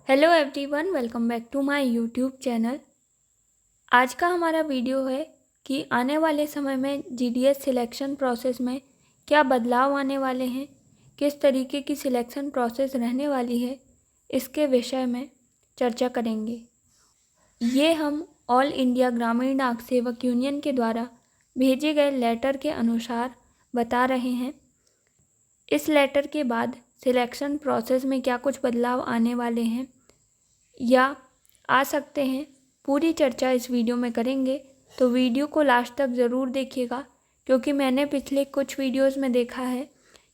Hello everyone, welcome back to my YouTube channel. आज का हमारा वीडियो है कि आने वाले समय में जीडीएस सिलेक्शन प्रोसेस में क्या बदलाव आने वाले हैं, किस तरीके की सिलेक्शन प्रोसेस रहने वाली है, इसके विषय में चर्चा करेंगे। ये हम ऑल इंडिया ग्रामीण डाक सेवक यूनियन के द्वारा भेजे गए लेटर के अनुसार बता रहे हैं। इस लेटर के बाद सिलेक्शन प्रोसेस में क्या कुछ बदलाव आने वाले हैं या आ सकते हैं, पूरी चर्चा इस वीडियो में करेंगे। तो वीडियो को लास्ट तक ज़रूर देखिएगा, क्योंकि मैंने पिछले कुछ वीडियोस में देखा है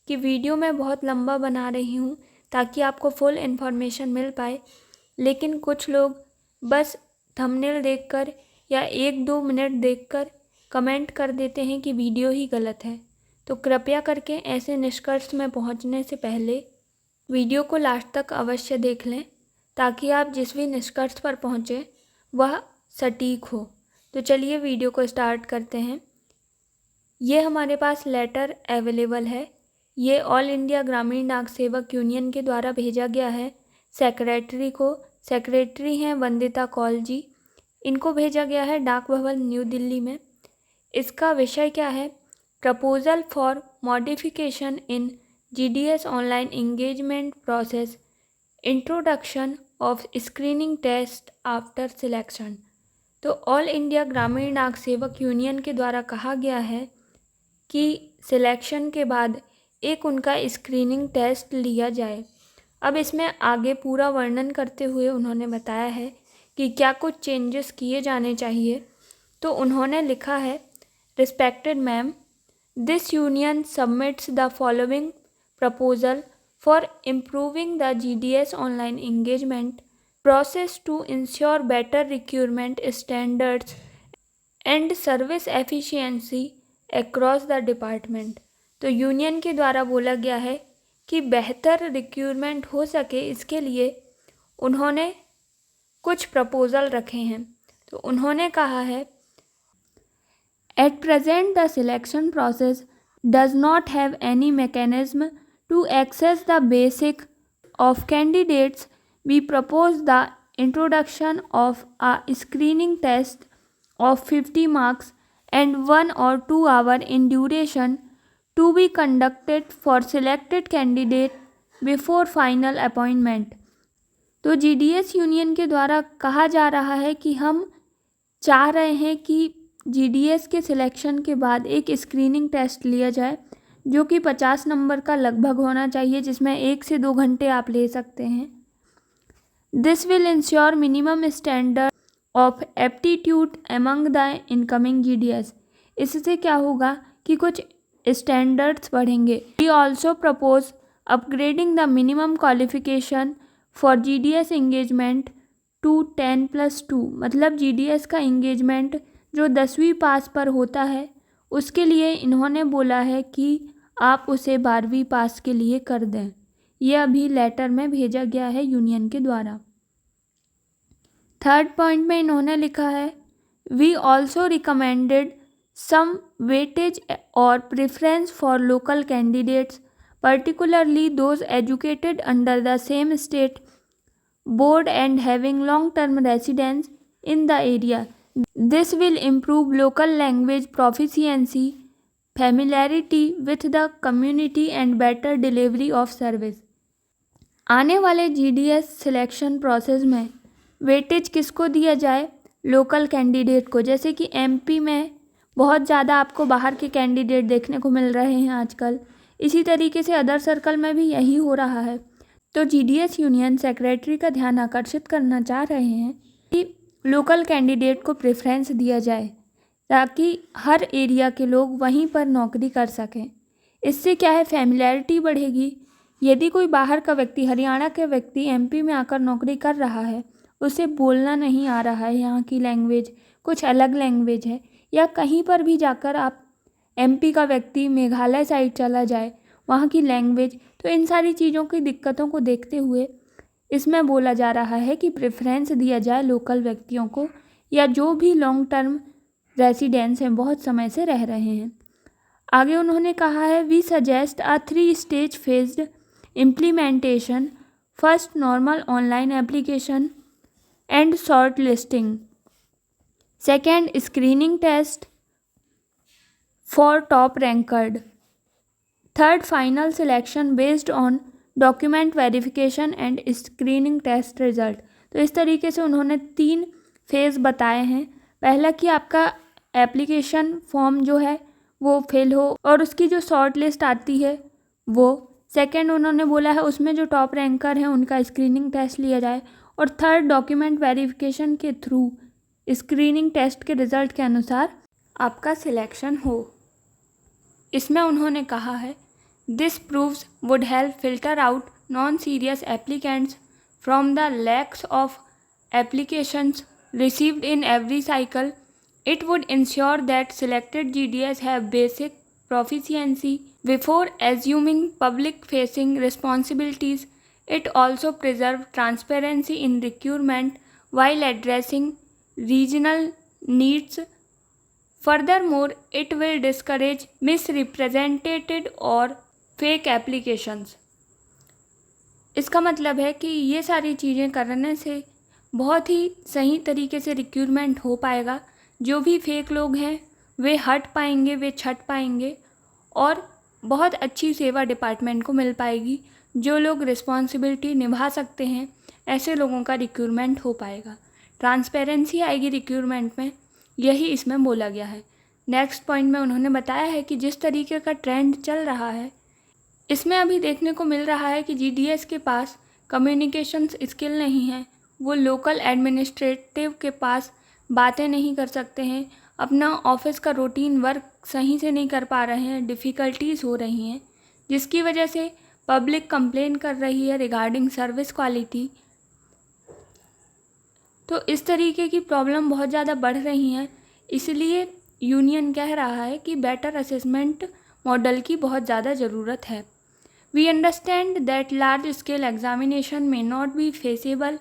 कि वीडियो मैं बहुत लंबा बना रही हूँ ताकि आपको फुल इन्फॉर्मेशन मिल पाए, लेकिन कुछ लोग बस थंबनेल देखकर या 1-2 मिनट देखकर कमेंट कर देते हैं कि वीडियो ही गलत है। तो कृपया करके ऐसे निष्कर्ष में पहुँचने से पहले वीडियो को लास्ट तक अवश्य देख लें, ताकि आप जिस भी निष्कर्ष पर पहुँचें वह सटीक हो। तो चलिए वीडियो को स्टार्ट करते हैं। ये हमारे पास लेटर अवेलेबल है। ये ऑल इंडिया ग्रामीण डाक सेवक यूनियन के द्वारा भेजा गया है सेक्रेटरी को। सेक्रेटरी हैं वंदिता कौल जी। इनको भेजा गया है डाक भवन न्यू दिल्ली में। इसका विषय क्या है? Proposal for modification in GDS online engagement process, introduction of screening test after selection. तो ऑल इंडिया ग्रामीण डाक सेवक यूनियन के द्वारा कहा गया है कि सिलेक्शन के बाद एक उनका स्क्रीनिंग टेस्ट लिया जाए। अब इसमें आगे पूरा वर्णन करते हुए उन्होंने बताया है कि क्या कुछ चेंजेस किए जाने चाहिए। तो उन्होंने लिखा है, respected ma'am, this union submits the following proposal for improving the GDS online engagement process to ensure better recruitment standards and service efficiency across the department। तो यूनियन के द्वारा बोला गया है कि बेहतर रिक्रूटमेंट हो सके, इसके लिए उन्होंने कुछ प्रपोजल रखे हैं। तो उन्होंने कहा है, at present the selection process does not have any mechanism to access the basic of candidates. We propose the introduction of a screening test of 50 marks and 1 or 2 hours in duration to be conducted for selected candidate before final appointment। तो GDS union के द्वारा कहा जा रहा है कि हम चाह रहे हैं कि जीडीएस के सिलेक्शन के बाद एक स्क्रीनिंग टेस्ट लिया जाए, जो कि 50 नंबर का लगभग होना चाहिए, जिसमें 1 से 2 घंटे आप ले सकते हैं। This will ensure minimum standard of aptitude among the incoming GDS. इससे क्या होगा कि कुछ स्टैंडर्ड्स बढ़ेंगे। We also propose upgrading the minimum qualification for GDS engagement to 10+2। मतलब जीडीएस का इंगेजमेंट जो 10वीं पास पर होता है, उसके लिए इन्होंने बोला है कि आप उसे 12वीं पास के लिए कर दें। यह अभी लेटर में भेजा गया है यूनियन के द्वारा। थर्ड पॉइंट में इन्होंने लिखा है, we also recommended some weightage और preference for local candidates, particularly those educated under the same state board and having long term residence in the area. This will improve local language proficiency, familiarity with the community and better delivery of service। आने वाले GDS selection process में weightage किसको दिया जाए? Local candidate को। जैसे कि MP में बहुत ज़्यादा आपको बाहर के कैंडिडेट देखने को मिल रहे हैं आजकल, इसी तरीके से अदर सर्कल में भी यही हो रहा है। तो जीडीएस यूनियन सेक्रेटरी का ध्यान आकर्षित करना चाह रहे हैं कि लोकल कैंडिडेट को प्रेफरेंस दिया जाए, ताकि हर एरिया के लोग वहीं पर नौकरी कर सकें। इससे क्या है, फैमिलियरिटी बढ़ेगी। यदि कोई बाहर का व्यक्ति, हरियाणा के व्यक्ति एमपी में आकर नौकरी कर रहा है, उसे बोलना नहीं आ रहा है, यहाँ की लैंग्वेज कुछ अलग लैंग्वेज है, या कहीं पर भी जाकर आप एमपी का व्यक्ति मेघालय साइड चला जाए, वहाँ की लैंग्वेज, तो इन सारी चीज़ों की दिक्कतों को देखते हुए इसमें बोला जा रहा है कि प्रेफरेंस दिया जाए लोकल व्यक्तियों को, या जो भी लॉन्ग टर्म रेसिडेंस हैं, बहुत समय से रह रहे हैं। आगे उन्होंने कहा है, we suggest a 3 stage phased implementation first normal online application and short listing, second screening test for top rankers, third final selection based on document verification and screening test result. तो इस तरीके से उन्होंने 3 फेज़ बताए हैं। पहला कि आपका एप्लीकेशन फॉर्म जो है वो फेल हो और उसकी जो शॉर्ट लिस्ट आती है वो, सेकंड उन्होंने बोला है उसमें जो टॉप रैंकर हैं उनका स्क्रीनिंग टेस्ट लिया जाए, और थर्ड डॉक्यूमेंट वेरिफिकेशन के थ्रू स्क्रीनिंग टेस्ट के रिज़ल्ट के अनुसार आपका सिलेक्शन हो। इसमें उन्होंने कहा है this proves would help filter out non serious applicants from the lakhs of applications received in every cycle. It would ensure that selected GDS have basic proficiency before assuming public-facing responsibilities. It also preserves transparency in recruitment while addressing regional needs. Furthermore, it will discourage misrepresented or fake applications. इसका मतलब है कि ये सारी चीज़ें करने से बहुत ही सही तरीके से रिक्रूटमेंट हो पाएगा। जो भी फेक लोग हैं वे हट पाएंगे, वे छट पाएंगे और बहुत अच्छी सेवा डिपार्टमेंट को मिल पाएगी। जो लोग रिस्पॉन्सिबिलिटी निभा सकते हैं ऐसे लोगों का रिक्रूटमेंट हो पाएगा, ट्रांसपेरेंसी आएगी रिक्रूटमेंट में, यही इसमें बोला गया है। नेक्स्ट पॉइंट में उन्होंने बताया है कि जिस तरीके का ट्रेंड चल रहा है इसमें अभी देखने को मिल रहा है कि जीडीएस के पास कम्युनिकेशंस स्किल नहीं है, वो लोकल एडमिनिस्ट्रेटिव के पास बातें नहीं कर सकते हैं, अपना ऑफिस का रूटीन वर्क सही से नहीं कर पा रहे हैं, डिफ़िकल्टीज़ हो रही हैं जिसकी वजह से पब्लिक कंप्लेन कर रही है रिगार्डिंग सर्विस क्वालिटी। तो इस तरीके की प्रॉब्लम बहुत ज़्यादा बढ़ रही हैं, इसलिए यूनियन कह रहा है कि बेटर असेसमेंट मॉडल की बहुत ज़्यादा ज़रूरत है। We understand that large-scale examination may not be feasible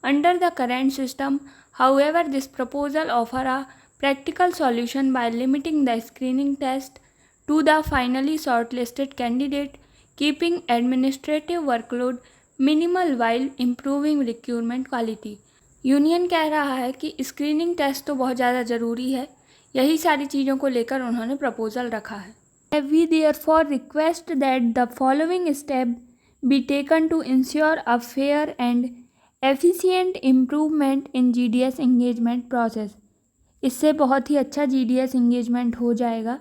under the current system. However, this proposal offers a practical solution by limiting the screening test to the finally shortlisted candidate, keeping administrative workload minimal while improving recruitment quality. Union कह रहा है कि screening test तो बहुत ज़्यादा ज़रूरी है, यही सारी चीज़ों को लेकर उन्होंने प्रपोजल रखा है। We therefore request that the following step be taken to ensure a fair and efficient improvement in GDS engagement process. इससे बहुत ही अच्छा GDS engagement हो जाएगा।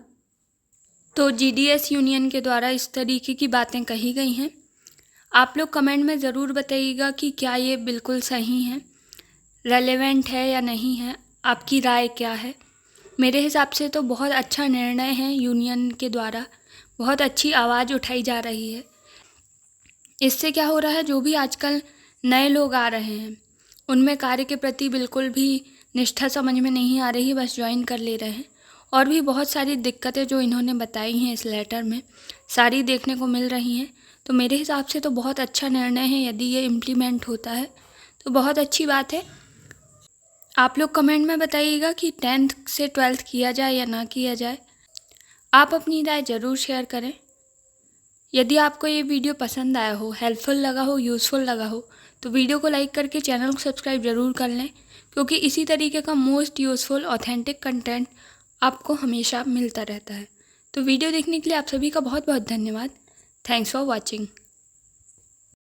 तो GDS यूनियन के द्वारा इस तरीके की बातें कही गई हैं। आप लोग कमेंट में ज़रूर बताइएगा कि क्या ये बिल्कुल सही है, रेलेवेंट है या नहीं है, आपकी राय क्या है। मेरे हिसाब से तो बहुत अच्छा निर्णय है, यूनियन के द्वारा बहुत अच्छी आवाज़ उठाई जा रही है। इससे क्या हो रहा है, जो भी आजकल नए लोग आ रहे हैं उनमें कार्य के प्रति बिल्कुल भी निष्ठा समझ में नहीं आ रही, बस ज्वाइन कर ले रहे हैं। और भी बहुत सारी दिक्कतें जो इन्होंने बताई हैं इस लेटर में सारी देखने को मिल रही हैं। तो मेरे हिसाब से तो बहुत अच्छा निर्णय है, यदि ये इम्प्लीमेंट होता है तो बहुत अच्छी बात है। आप लोग कमेंट में बताइएगा कि 10th से 12th किया जाए या ना किया जाए। आप अपनी राय ज़रूर शेयर करें। यदि आपको ये वीडियो पसंद आया हो, हेल्पफुल लगा हो, यूज़फुल लगा हो तो वीडियो को लाइक करके चैनल को सब्सक्राइब ज़रूर कर लें, क्योंकि इसी तरीके का मोस्ट यूज़फुल ऑथेंटिक कंटेंट आपको हमेशा मिलता रहता है। तो वीडियो देखने के लिए आप सभी का बहुत बहुत धन्यवाद। Thanks for watching.